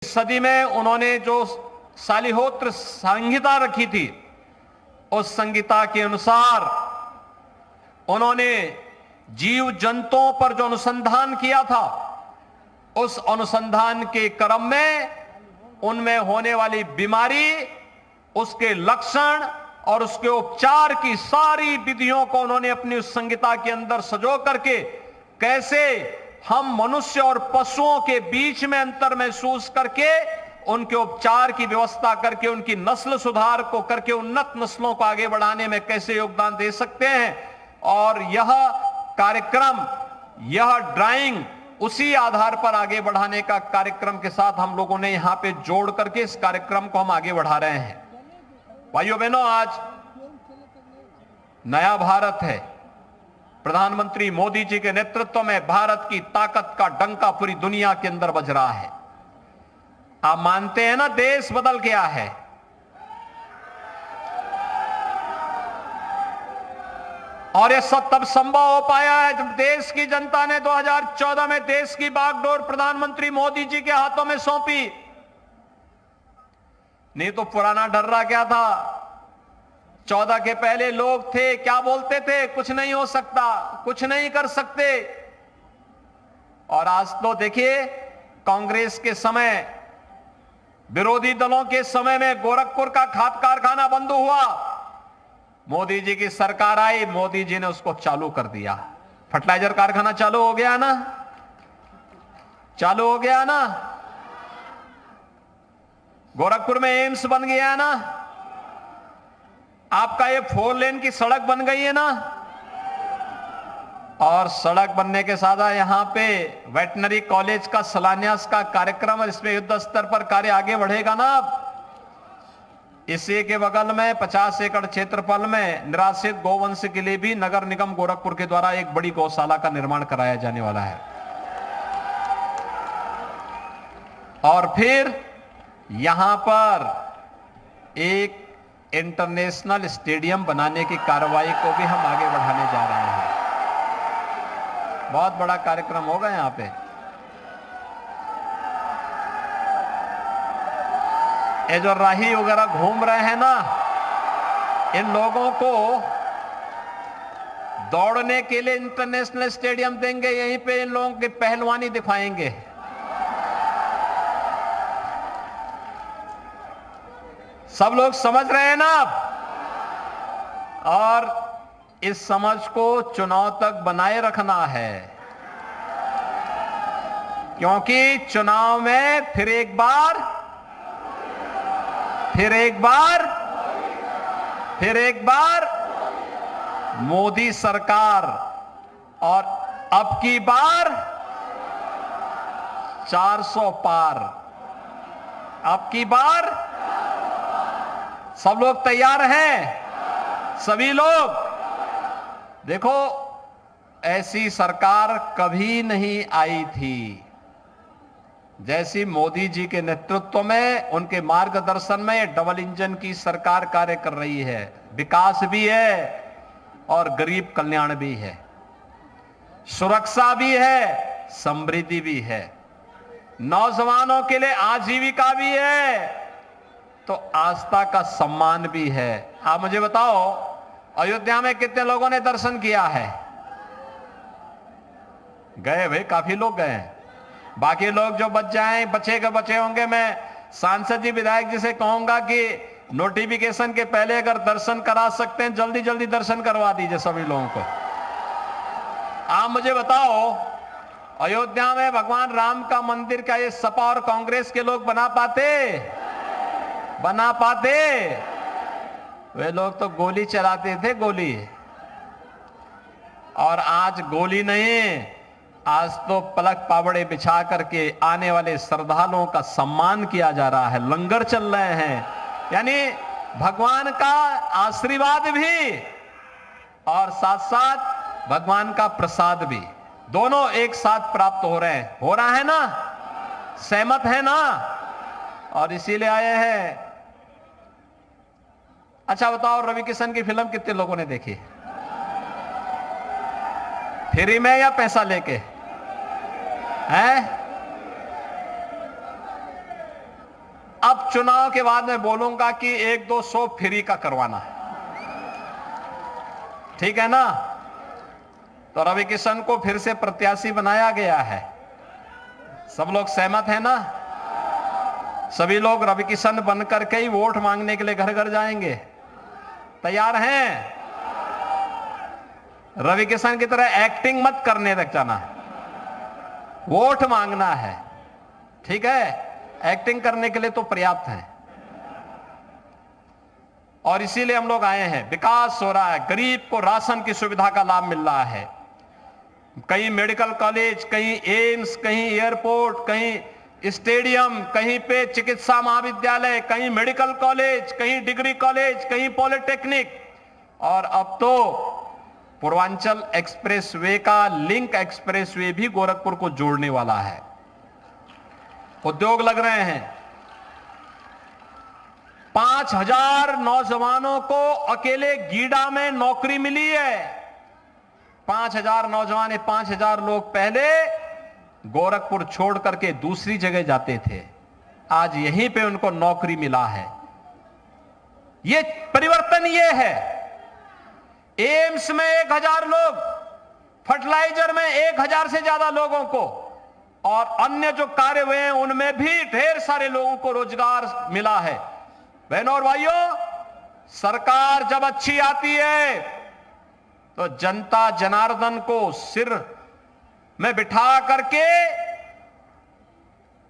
सदी में उन्होंने जो सालिहोत्र संहिता रखी थी, उस संहिता के अनुसार उन्होंने जीव जंतुओं पर जो अनुसंधान किया था, उस अनुसंधान के क्रम में उनमें होने वाली बीमारी, उसके लक्षण और उसके उपचार की सारी विधियों को उन्होंने अपनी उस संहिता के अंदर संजो करके कैसे हम मनुष्य और पशुओं के बीच में अंतर महसूस करके उनके उपचार की व्यवस्था करके उनकी नस्ल सुधार को करके उन्नत नस्लों को आगे बढ़ाने में कैसे योगदान दे सकते हैं। और यह कार्यक्रम, यह ड्राइंग उसी आधार पर आगे बढ़ाने का कार्यक्रम के साथ हम लोगों ने यहां पे जोड़ करके इस कार्यक्रम को हम आगे बढ़ा रहे हैं। भाइयों बहनों, आज नया भारत है। प्रधानमंत्री मोदी जी के नेतृत्व में भारत की ताकत का डंका पूरी दुनिया के अंदर बज रहा है। आप मानते हैं ना, देश बदल गया है। और यह सब तब संभव हो पाया है जब देश की जनता ने 2014 में देश की बागडोर प्रधानमंत्री मोदी जी के हाथों में सौंपी। नहीं तो पुराना डर्रा क्या था, 14 के पहले लोग थे, क्या बोलते थे, कुछ नहीं हो सकता, कुछ नहीं कर सकते। और आज तो देखिए, कांग्रेस के समय, विरोधी दलों के समय में गोरखपुर का खाद कारखाना बंद हुआ, मोदी जी की सरकार आई, मोदी जी ने उसको चालू कर दिया। फर्टिलाइजर कारखाना चालू हो गया ना, चालू हो गया ना। गोरखपुर में एम्स बन गया ना। आपका ये 4 लेन की सड़क बन गई है ना। और सड़क बनने के साथ यहां पे वेटनरी कॉलेज का शिलान्यास का कार्यक्रम, इसमें युद्ध स्तर पर कार्य आगे बढ़ेगा ना। इसी के बगल में 50 एकड़ क्षेत्रफल में निराश्रित गौवंश के लिए भी नगर निगम गोरखपुर के द्वारा एक बड़ी गौशाला का निर्माण कराया जाने वाला है। और फिर यहां पर एक इंटरनेशनल स्टेडियम बनाने की कार्रवाई को भी हम आगे बढ़ाने जा रहे हैं। बहुत बड़ा कार्यक्रम होगा यहां पे। ये जो राही वगैरह घूम रहे हैं ना, इन लोगों को दौड़ने के लिए इंटरनेशनल स्टेडियम देंगे, यहीं पे इन लोगों की पहलवानी दिखाएंगे। सब लोग समझ रहे हैं ना आप? और इस समझ को चुनाव तक बनाए रखना है, क्योंकि चुनाव में फिर एक बार मोदी सरकार, और अब की बार 400 पार। अब की बार सब लोग तैयार हैं? सभी लोग देखो, ऐसी सरकार कभी नहीं आई थी जैसी मोदी जी के नेतृत्व में, उनके मार्गदर्शन में डबल इंजन की सरकार कार्य कर रही है। विकास भी है और गरीब कल्याण भी है, सुरक्षा भी है, समृद्धि भी है, नौजवानों के लिए आजीविका भी है, तो आस्था का सम्मान भी है। आप मुझे बताओ, अयोध्या में कितने लोगों ने दर्शन किया है? गए भाई, काफी लोग गए हैं। बाकी लोग जो बचे होंगे, मैं सांसद जी, विधायक जी से कहूंगा कि नोटिफिकेशन के पहले अगर दर्शन करा सकते हैं, जल्दी जल्दी दर्शन करवा दीजिए सभी लोगों को। आप मुझे बताओ, अयोध्या में भगवान राम का मंदिर का ये सपा और कांग्रेस के लोग बना पाते? वे लोग तो गोली चलाते थे, गोली। और आज गोली नहीं, आज तो पलक पावड़े बिछा करके आने वाले श्रद्धालुओं का सम्मान किया जा रहा है, लंगर चल रहे हैं। यानी भगवान का आशीर्वाद भी और साथ साथ भगवान का प्रसाद भी, दोनों एक साथ प्राप्त हो रहा है ना? सहमत है ना? और इसीलिए आए हैं। अच्छा बताओ, रवि किशन की फिल्म कितने लोगों ने देखी? फ्री में या पैसा लेके? हैं? अब चुनाव के बाद मैं बोलूंगा कि 1-2 फ्री का करवाना है, ठीक है ना? तो रवि किशन को फिर से प्रत्याशी बनाया गया है। सब लोग सहमत हैं ना? सभी लोग रवि किशन बनकर के ही वोट मांगने के लिए घर घर जाएंगे। तैयार हैं? रवि किशन की तरह एक्टिंग मत करने तक जाना है, वोट मांगना है, ठीक है? एक्टिंग करने के लिए तो पर्याप्त है। और इसीलिए हम लोग आए हैं। विकास हो रहा है, गरीब को राशन की सुविधा का लाभ मिल रहा है। कहीं मेडिकल कॉलेज, कहीं एम्स, कहीं एयरपोर्ट, कहीं स्टेडियम, कहीं पे चिकित्सा महाविद्यालय, कहीं मेडिकल कॉलेज, कहीं डिग्री कॉलेज, कहीं पॉलिटेक्निक, और अब तो पूर्वांचल एक्सप्रेसवे का लिंक एक्सप्रेसवे भी गोरखपुर को जोड़ने वाला है। उद्योग लग रहे हैं। 5000 नौजवानों को अकेले गीडा में नौकरी मिली है। 5000 नौजवान, 5000 लोग पहले गोरखपुर छोड़ करके दूसरी जगह जाते थे, आज यहीं पे उनको नौकरी मिला है। ये परिवर्तन ये है। एम्स में 1000 लोग, फर्टिलाइजर में 1000 से ज्यादा लोगों को, और अन्य जो कार्य हुए हैं उनमें भी ढेर सारे लोगों को रोजगार मिला है। बहनों और भाइयों, सरकार जब अच्छी आती है तो जनता जनार्दन को सिर में बिठा करके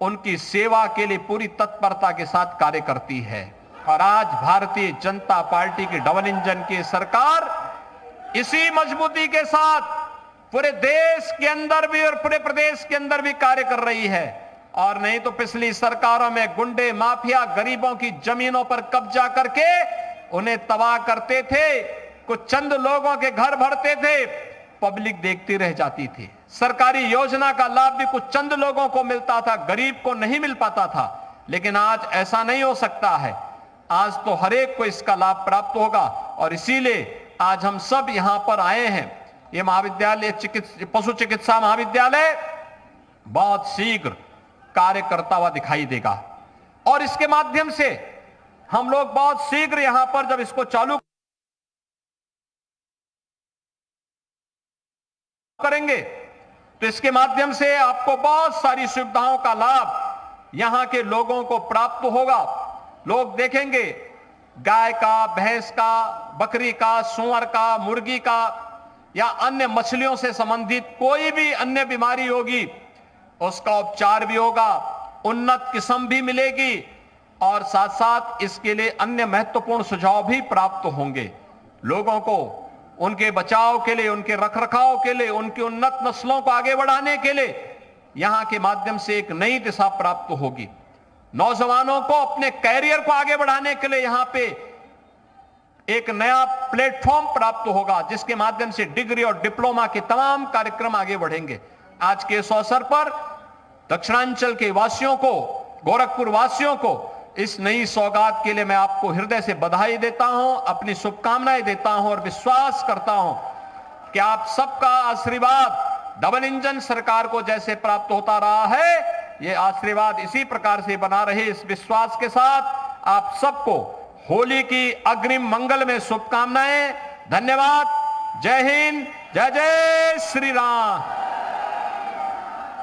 उनकी सेवा के लिए पूरी तत्परता के साथ कार्य करती है। और आज भारतीय जनता पार्टी की डबल इंजन की सरकार इसी मजबूती के साथ पूरे देश के अंदर भी और पूरे प्रदेश के अंदर भी कार्य कर रही है। और नहीं तो पिछली सरकारों में गुंडे माफिया गरीबों की जमीनों पर कब्जा करके उन्हें तबाह करते थे, कुछ चंद लोगों के घर भरते थे, पब्लिक देखती रह जाती थी। सरकारी योजना का लाभ भी कुछ चंद लोगों को मिलता था, गरीब को नहीं मिल पाता था। लेकिन आज ऐसा नहीं हो सकता है। आज तो हर एक को इसका लाभ प्राप्त होगा। और इसीलिए आज हम सब यहां पर आए हैं। ये महाविद्यालय, पशु चिकित्सा महाविद्यालय बहुत शीघ्र कार्य करता हुआ दिखाई देगा, और इसके माध्यम से हम लोग बहुत शीघ्र यहां पर जब इसको चालू करेंगे तो इसके माध्यम से आपको बहुत सारी सुविधाओं का लाभ यहां के लोगों को प्राप्त होगा। लोग देखेंगे गाय का, भैंस का, बकरी का, सूअर का, मुर्गी का या अन्य मछलियों से संबंधित कोई भी अन्य बीमारी होगी, उसका उपचार भी होगा, उन्नत किस्म भी मिलेगी, और साथ साथ इसके लिए अन्य महत्वपूर्ण सुझाव भी प्राप्त होंगे। लोगों को उनके बचाव के लिए, उनके रखरखाव के लिए, उनकी उन्नत नस्लों को आगे बढ़ाने के लिए यहां के माध्यम से एक नई दिशा प्राप्त होगी। नौजवानों को अपने कैरियर को आगे बढ़ाने के लिए यहां पे एक नया प्लेटफॉर्म प्राप्त होगा, जिसके माध्यम से डिग्री और डिप्लोमा के तमाम कार्यक्रम आगे बढ़ेंगे। आज के इस अवसर पर दक्षिणांचल के वासियों को, गोरखपुर वासियों को इस नई सौगात के लिए मैं आपको हृदय से बधाई देता हूं, अपनी शुभकामनाएं देता हूं, और विश्वास करता हूं कि आप सबका आशीर्वाद डबल इंजन सरकार को जैसे प्राप्त होता रहा है, ये आशीर्वाद इसी प्रकार से बना रहे। इस विश्वास के साथ आप सबको होली की अग्रिम मंगल में शुभकामनाएं। धन्यवाद। जय हिंद, जय जय श्री राम।